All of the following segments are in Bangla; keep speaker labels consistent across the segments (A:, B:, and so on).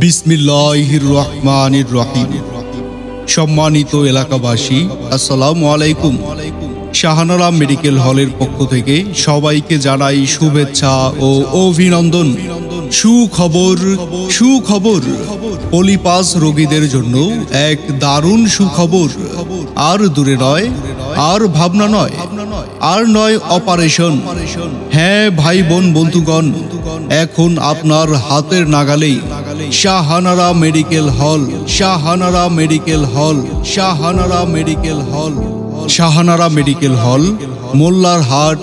A: বিসমিল্লাহির রহমানির রহিম। সম্মানিত এলাকাবাসী, আসসালামু আলাইকুম। শাহানারা মেডিকেল হলের পক্ষ থেকে সবাইকে জানাই শুভেচ্ছা ও অভিনন্দন। সুখবর সুখবর, পলিপাস রোগীদের জন্য এক দারুণ সুখবর। আর দূরে নয়, আর ভাবনা নয়, আর নয় অপারেশন। হ্যাঁ ভাই বোন বন্ধুগণ, এখন আপনার হাতের নাগালেই Shahanara medical hall, Shahanara medical hall, Shahanara medical hall. Shahanara medical hall মোল্লার হাট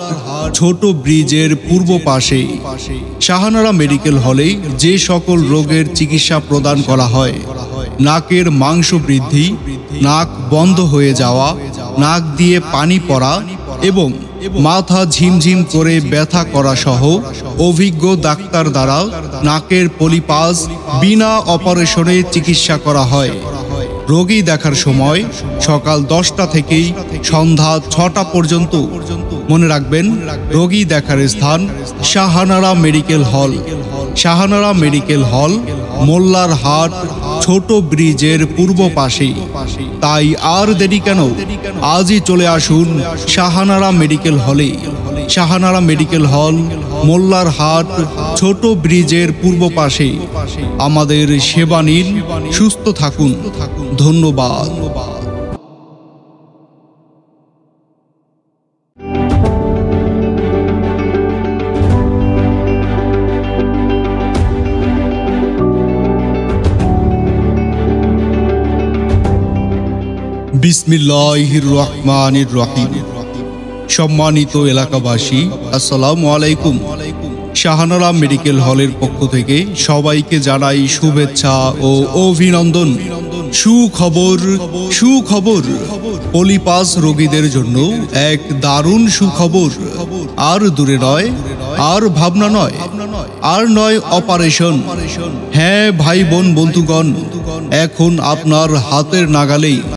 A: ছোট ব্রিজের পূর্ব পাশে। শাহানারা মেডিকেল হলে যে সকল রোগের চিকিৎসা প্রদান করা হয়, নাকের মাংস বৃদ্ধি, নাক বন্ধ হয়ে যাওয়া, নাক দিয়ে পানি পড়া এবং মাথা ঝিমঝিম করে ব্যথা করা সহ অভিজ্ঞ ডাক্তার দ্বারা নাকের পলিপাস বিনা অপারেশনে চিকিৎসা করা হয়। রোগী দেখার সময় সকাল 10টা থেকেই সন্ধ্যা 6টা পর্যন্ত। মনে রাখবেন, রোগী দেখার স্থান Shahanara medical hall. Shahanara medical hall মোল্লার হাট ছোট ব্রিজের পূর্ব পাশে। তাই আর দেরি কেন, আজই চলে আসুন শাহানারা মেডিকেল হলে। শাহানারা মেডিকেল হল মোল্লার হাট ছোট ব্রিজের পূর্ব পাশে। আমাদের সেবা নিন, সুস্থ থাকুন। ধন্যবাদ। বিসমিল্লাহির রহমানির রহিম। সম্মানিত এলাকাবাসী, আসসালামু আলাইকুম। শাহানারা মেডিকেল হলের পক্ষ থেকে সবাইকে জানাই শুভেচ্ছা ও অভিনন্দন। সুখবর সুখবর, পলিপাস রোগীদের জন্য এক দারুণ সুখবর। আর দূরে নয়, আর ভাবনা নয়, আর নয় অপারেশন। হ্যাঁ ভাই বোন বন্ধুগণ, এখন আপনার হাতের নাগালেই